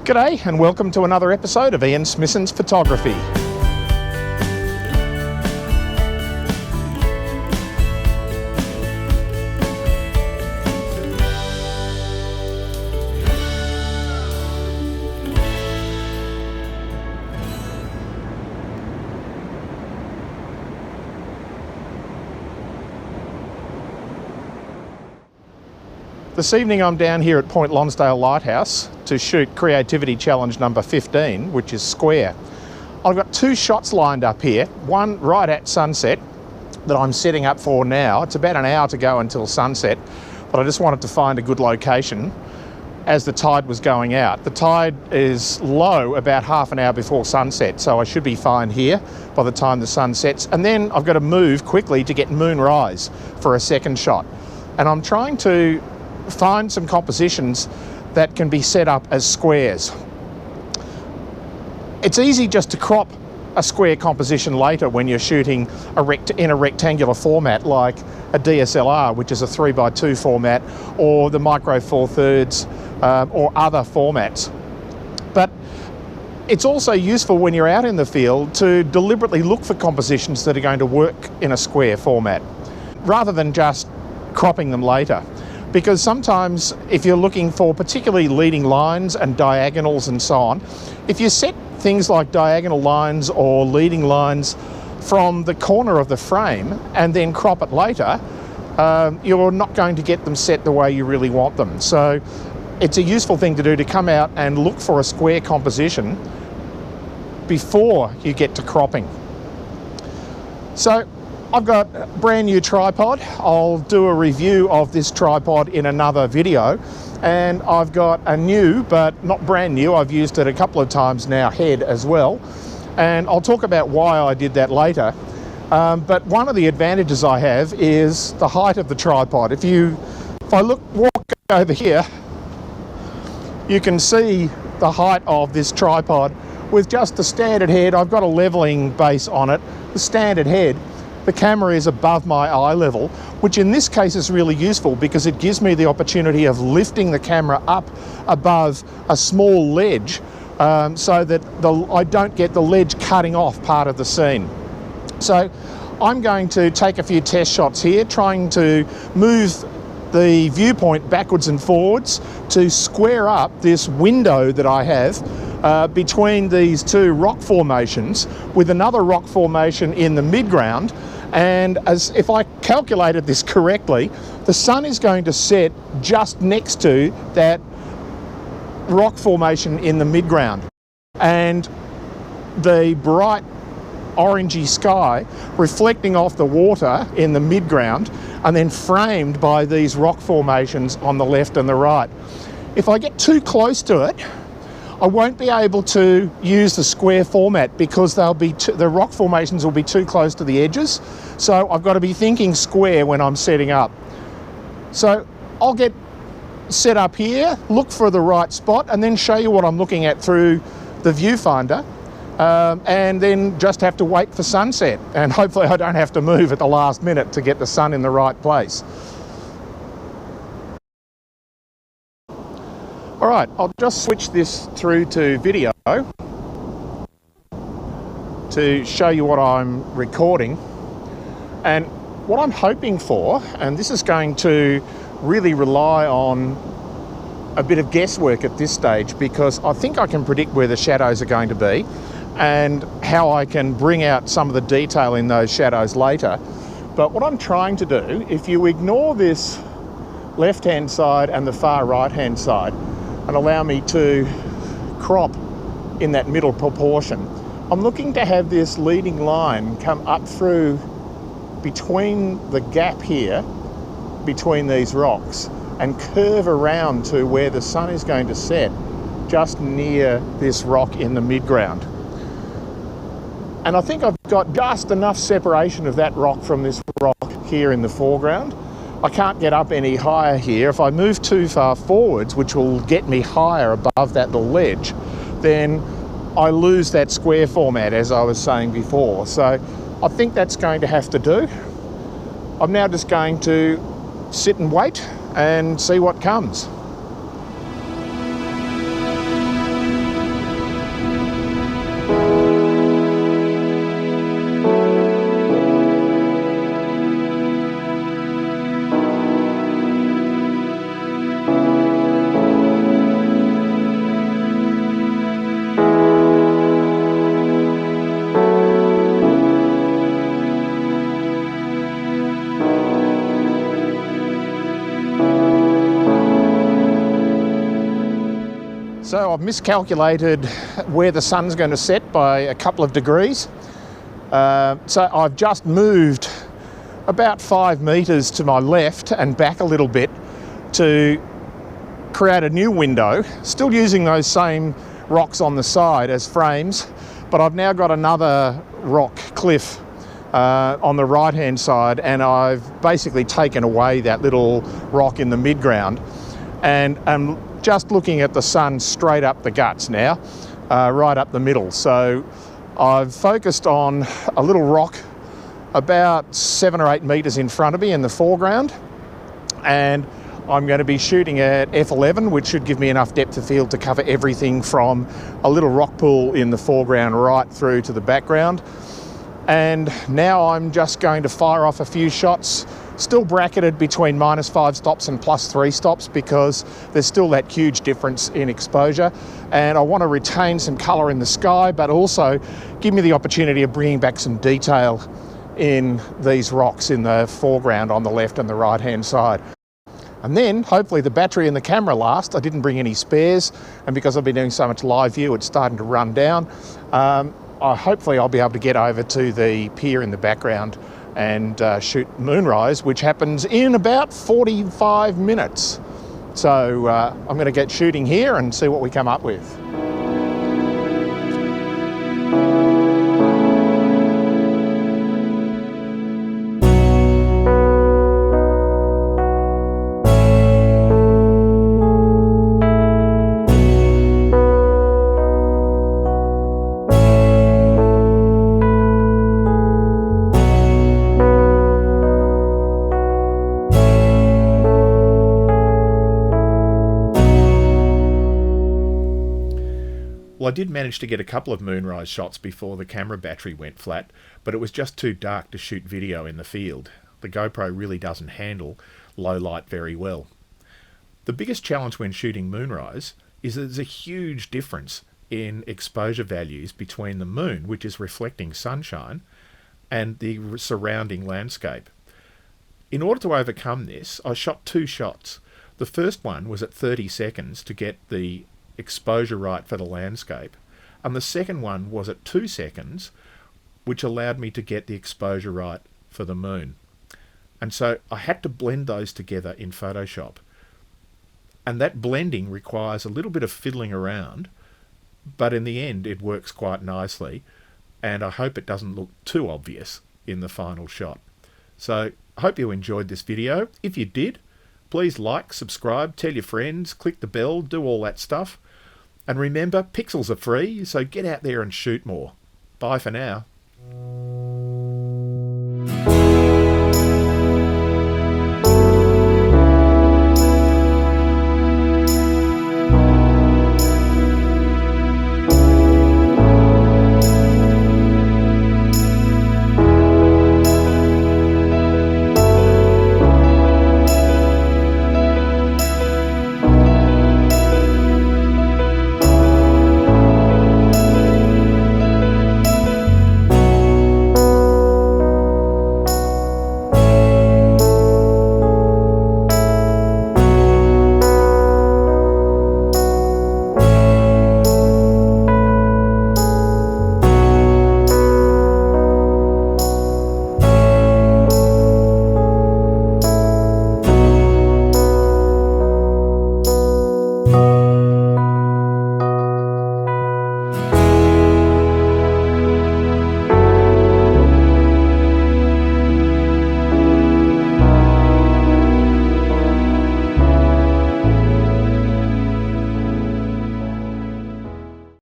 G'day and welcome to another episode of Ian Smissen's Photography. This evening I'm down here at Point Lonsdale Lighthouse to shoot Creativity Challenge number 15, which is square. I've got two shots lined up here, one right at sunset that I'm setting up for now. It's about an hour to go until sunset, but I just wanted to find a good location as the tide was going out. The tide is low about half an hour before sunset, so I should be fine here by the time the sun sets. And then I've got to move quickly to get moonrise for a second shot. And I'm trying to find some compositions that can be set up as squares. It's easy just to crop a square composition later when you're shooting in a rectangular format like a DSLR, which is a 3x2 format, or the Micro Four Thirds, or other formats. But it's also useful when you're out in the field to deliberately look for compositions that are going to work in a square format, rather than just cropping them later. Because sometimes if you're looking for particularly leading lines and diagonals and so on, if you set things like diagonal lines or leading lines from the corner of the frame and then crop it later, you're not going to get them set the way you really want them. So it's a useful thing to do to come out and look for a square composition before you get to cropping. So I've got a brand new tripod. I'll do a review of this tripod in another video. And I've got a new, but not brand new, I've used it a couple of times now, head as well. And I'll talk about why I did that later. But one of the advantages I have is the height of the tripod. If I walk over here, you can see the height of this tripod with just the standard head. I've got a leveling base on it, the standard head. The camera is above my eye level, which in this case is really useful because it gives me the opportunity of lifting the camera up above a small ledge so that I don't get the ledge cutting off part of the scene. So I'm going to take a few test shots here, trying to move the viewpoint backwards and forwards to square up this window that I have between these two rock formations with another rock formation in the midground. And if I calculated this correctly, the sun is going to set just next to that rock formation in the midground. And the bright orangey sky reflecting off the water in the midground and then framed by these rock formations on the left and the right. If I get too close to it, I won't be able to use the square format because the rock formations will be too close to the edges. So I've got to be thinking square when I'm setting up. So I'll get set up here, look for the right spot, and then show you what I'm looking at through the viewfinder. And then just have to wait for sunset. And hopefully I don't have to move at the last minute to get the sun in the right place. All right, I'll just switch this through to video to show you what I'm recording. And what I'm hoping for, and this is going to really rely on a bit of guesswork at this stage because I think I can predict where the shadows are going to be and how I can bring out some of the detail in those shadows later. But what I'm trying to do, if you ignore this left-hand side and the far right-hand side, and allow me to crop in that middle proportion, I'm looking to have this leading line come up through between the gap here, between these rocks, and curve around to where the sun is going to set, just near this rock in the midground. And I think I've got just enough separation of that rock from this rock here in the foreground. I can't get up any higher here. If I move too far forwards, which will get me higher above that little ledge, then I lose that square format, as I was saying before. So I think that's going to have to do. I'm now just going to sit and wait and see what comes. So I've miscalculated where the sun's going to set by a couple of degrees. So I've just moved about 5 meters to my left and back a little bit to create a new window, still using those same rocks on the side as frames, but I've now got another rock cliff on the right hand side, and I've basically taken away that little rock in the mid-ground, and I'm just looking at the sun straight up the guts now, right up the middle. So I've focused on a little rock about 7 or 8 meters in front of me in the foreground, and I'm going to be shooting at f11, which should give me enough depth of field to cover everything from a little rock pool in the foreground right through to the background. And now I'm just going to fire off a few shots, still bracketed between -5 stops and +3 stops, because there's still that huge difference in exposure, and I want to retain some colour in the sky, but also give me the opportunity of bringing back some detail in these rocks in the foreground on the left and the right hand side. And then hopefully the battery and the camera last. I didn't bring any spares, and because I've been doing so much live view, it's starting to run down. Hopefully I'll be able to get over to the pier in the background and shoot moonrise, which happens in about 45 minutes. So I'm going to get shooting here and see what we come up with. Well, I did manage to get a couple of moonrise shots before the camera battery went flat, but it was just too dark to shoot video in the field. The GoPro really doesn't handle low light very well. The biggest challenge when shooting moonrise is that there's a huge difference in exposure values between the moon, which is reflecting sunshine, and the surrounding landscape. In order to overcome this, I shot 2 shots. The first one was at 30 seconds to get the exposure right for the landscape, and the second one was at 2 seconds, which allowed me to get the exposure right for the moon. And so I had to blend those together in Photoshop, and that blending requires a little bit of fiddling around, but in the end it works quite nicely, and I hope it doesn't look too obvious in the final shot. So I hope you enjoyed this video. If you did, please like, subscribe, tell your friends, click the bell, do all that stuff. And remember, pixels are free, so get out there and shoot more. Bye for now.